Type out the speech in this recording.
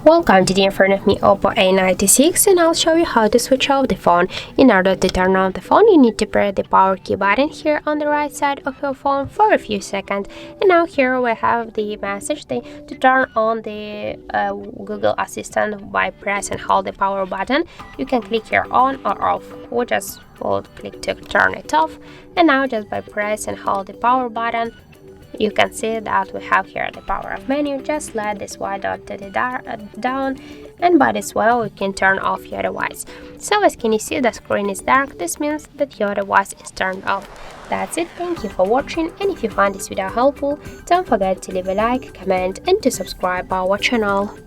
Welcome today in front of me OPPO A96, and I'll show you how to switch off the phone. In order to turn on the phone, you need to press the power key button here on the right side of your phone for a few seconds. And now here we have the message to turn on the Google Assistant by press and hold the power button. You can click here on or off, or just hold click to turn it off. And now just by press and hold the power button, you can see that we have here the power off menu. Just slide this white dot to the down, and by this way we can turn off your device. So as can you see, the screen is dark. This means that your device is turned off. That's it. Thank you for watching, and if you find this video helpful, don't forget to leave a like, comment and to subscribe our channel.